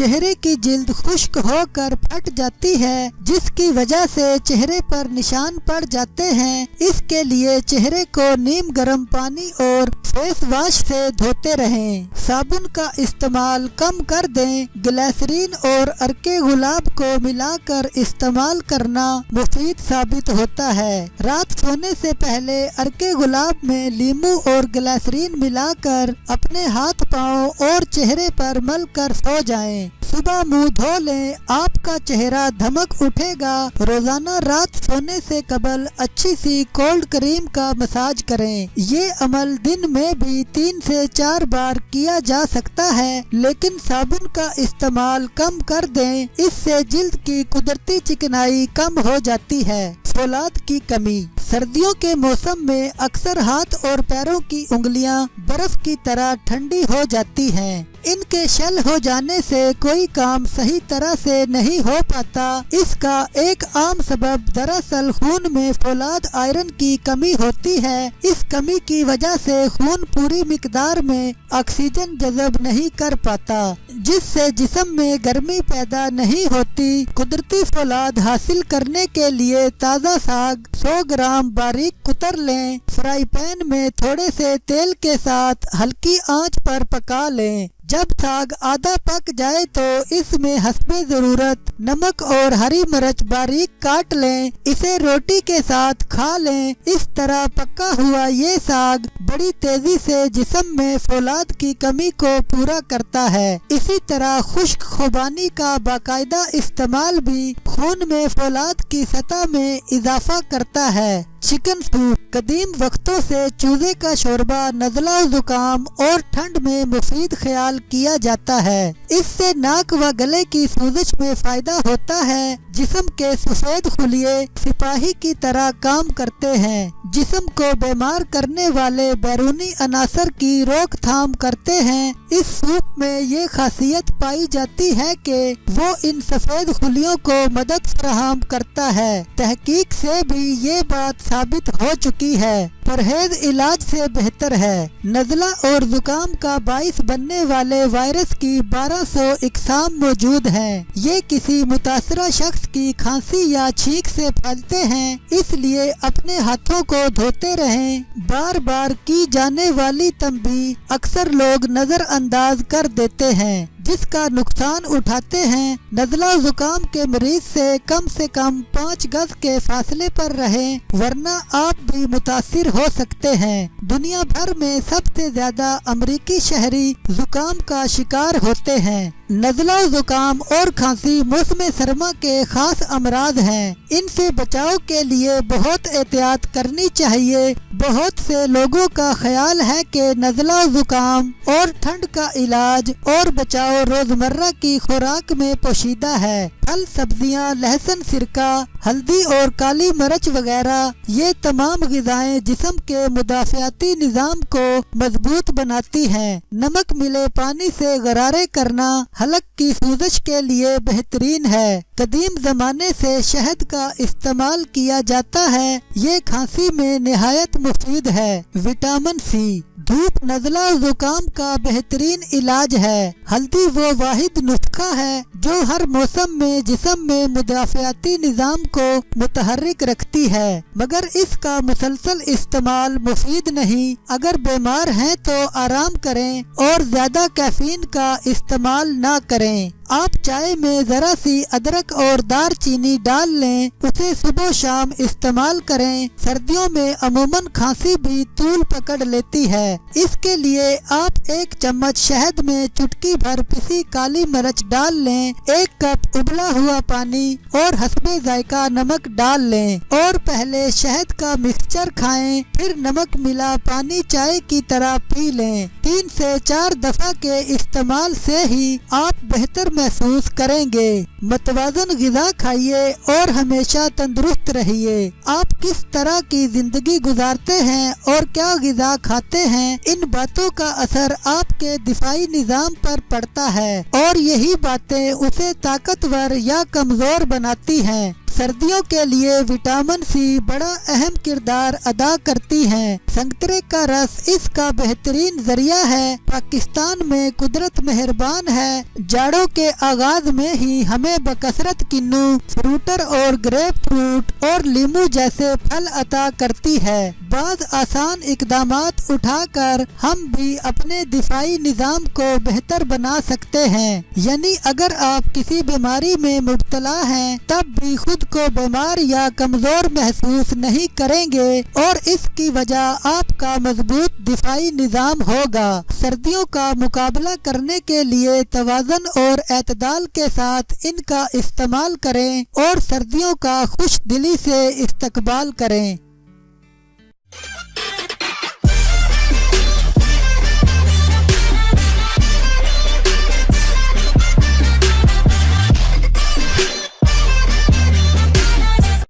چہرے کی جلد خشک ہو کر پھٹ جاتی ہے جس کی وجہ سے چہرے پر نشان پڑ جاتے ہیں، اس کے لیے چہرے کو نیم گرم پانی اور فیس واش سے دھوتے رہیں۔ صابن کا استعمال کم کر دیں۔ گلیسرین اور عرق گلاب کو ملا کر استعمال کرنا مفید ثابت ہوتا ہے۔ رات سونے سے پہلے عرق گلاب میں لیمو اور گلیسرین ملا کر اپنے ہاتھ پاؤں اور چہرے پر مل کر سو جائیں۔ صبح منہ دھو لیں، آپ کا چہرہ دھمک اٹھے گا۔ روزانہ رات سونے سے قبل اچھی سی کولڈ کریم کا مساج کریں۔ یہ عمل دن میں بھی 3 سے 4 بار کیا جا سکتا ہے، لیکن صابن کا استعمال کم کر دیں، اس سے جلد کی قدرتی چکنائی کم ہو جاتی ہے۔ فولاد کی کمی۔ سردیوں کے موسم میں اکثر ہاتھ اور پیروں کی انگلیاں برف کی طرح ٹھنڈی ہو جاتی ہیں۔ ان کے شل ہو جانے سے کوئی کام صحیح طرح سے نہیں ہو پاتا۔ اس کا ایک عام سبب دراصل خون میں فولاد آئرن کی کمی ہوتی ہے۔ اس کمی کی وجہ سے خون پوری مقدار میں آکسیجن جذب نہیں کر پاتا، جس سے جسم میں گرمی پیدا نہیں ہوتی۔ قدرتی فولاد حاصل کرنے کے لیے تازہ ساگ 100 گرام باریک کتر لیں۔ فرائی پین میں تھوڑے سے تیل کے ساتھ ہلکی آنچ پر پکا لیں۔ جب ساگ آدھا پک جائے تو اس میں حسب ضرورت نمک اور ہری مرچ باریک کاٹ لیں۔ اسے روٹی کے ساتھ کھا لیں۔ اس طرح پکا ہوا یہ ساگ بڑی تیزی سے جسم میں فولاد کی کمی کو پورا کرتا ہے۔ اسی طرح خشک خوبانی کا باقاعدہ استعمال بھی خون میں فولاد کی سطح میں اضافہ کرتا ہے۔ Chicken soup. قدیم وقتوں سے چوزے کا شوربہ نزلہ و زکام اور ٹھنڈ میں مفید خیال کیا جاتا ہے۔ اس سے ناک و گلے کی سوزش میں فائدہ ہوتا ہے۔ جسم کے سفید خلیے سپاہی کی طرح کام کرتے ہیں، جسم کو بیمار کرنے والے بیرونی عناصر کی روک تھام کرتے ہیں۔ اس سوپ میں یہ خاصیت پائی جاتی ہے کہ وہ ان سفید خلیوں کو مدد فراہم کرتا ہے۔ تحقیق سے بھی یہ بات ثابت ہو چکی ہے۔ پرہیز علاج سے بہتر ہے۔ نزلہ اور زکام کا باعث بننے والے وائرس کی 1200 اقسام موجود ہیں۔ یہ کسی متاثرہ شخص کی کھانسی یا چھینک سے پھیلتے ہیں، اس لیے اپنے ہاتھوں کو دھوتے رہیں۔ بار بار کی جانے والی تنبیہ اکثر لوگ نظر انداز کر دیتے ہیں، جس کا نقصان اٹھاتے ہیں۔ نزلہ و زکام کے مریض سے کم 5 گز کے فاصلے پر رہیں، ورنہ آپ بھی متاثر ہو سکتے ہیں۔ دنیا بھر میں سب سے زیادہ امریکی شہری زکام کا شکار ہوتے ہیں۔ نزلہ و زکام اور کھانسی موسم سرما کے خاص امراض ہیں۔ ان سے بچاؤ کے لیے بہت احتیاط کرنی چاہیے۔ بہت سے لوگوں کا خیال ہے کہ نزلہ و زکام اور ٹھنڈ کا علاج اور بچاؤ روزمرہ کی خوراک میں پوشیدہ ہے۔ پھل، سبزیاں، لہسن، سرکہ، ہلدی اور کالی مرچ وغیرہ، یہ تمام غذائیں جسم کے مدافعتی نظام کو مضبوط بناتی ہیں۔ نمک ملے پانی سے غرارے کرنا حلق کی سوزش کے لیے بہترین ہے۔ قدیم زمانے سے شہد کا استعمال کیا جاتا ہے۔ یہ کھانسی میں نہایت مفید ہے۔ Vitamin C. دھوپ نزلہ و زکام کا بہترین علاج ہے۔ ہلدی وہ واحد نسخہ ہے جو ہر موسم میں جسم میں مدافعتی نظام کو متحرک رکھتی ہے، مگر اس کا مسلسل استعمال مفید نہیں۔ اگر بیمار ہیں تو آرام کریں اور زیادہ کیفین کا استعمال نہ کریں۔ آپ چائے میں ذرا سی ادرک اور دار چینی ڈال لیں، اسے صبح و شام استعمال کریں۔ سردیوں میں عموماً کھانسی بھی طول پکڑ لیتی ہے۔ اس کے لیے آپ 1 چمچ شہد میں چٹکی بھر پسی کالی مرچ ڈال لیں، 1 کپ ابلا ہوا پانی اور حسب ذائقہ نمک ڈال لیں اور پہلے شہد کا مکسچر کھائیں، پھر نمک ملا پانی چائے کی طرح پی لیں۔ 3 سے 4 دفعہ کے استعمال سے ہی آپ بہتر محسوس کریں گے۔ متوازن غذا کھائیے اور ہمیشہ تندرست رہیے۔ آپ کس طرح کی زندگی گزارتے ہیں اور کیا غذا کھاتے ہیں، ان باتوں کا اثر آپ کے دفاعی نظام پر پڑتا ہے اور یہی باتیں اسے طاقتور یا کمزور بناتی ہیں۔ سردیوں کے لیے وٹامن سی بڑا اہم کردار ادا کرتی ہیں۔ سنترے کا رس اس کا بہترین ذریعہ ہے۔ پاکستان میں قدرت مہربان ہے، جاڑوں کے آغاز میں ہی ہمیں بکثرت کنو، فروٹر اور گریپ فروٹ اور لیمو جیسے پھل عطا کرتی ہے۔ بعض آسان اقدامات اٹھا کر ہم بھی اپنے دفاعی نظام کو بہتر بنا سکتے ہیں، یعنی اگر آپ کسی بیماری میں مبتلا ہیں تب بھی خود کو بیمار یا کمزور محسوس نہیں کریں گے، اور اس کی وجہ آپ کا مضبوط دفاعی نظام ہوگا۔ سردیوں کا مقابلہ کرنے کے لیے توازن اور اعتدال کے ساتھ ان کا استعمال کریں اور سردیوں کا خوش دلی سے استقبال کریں۔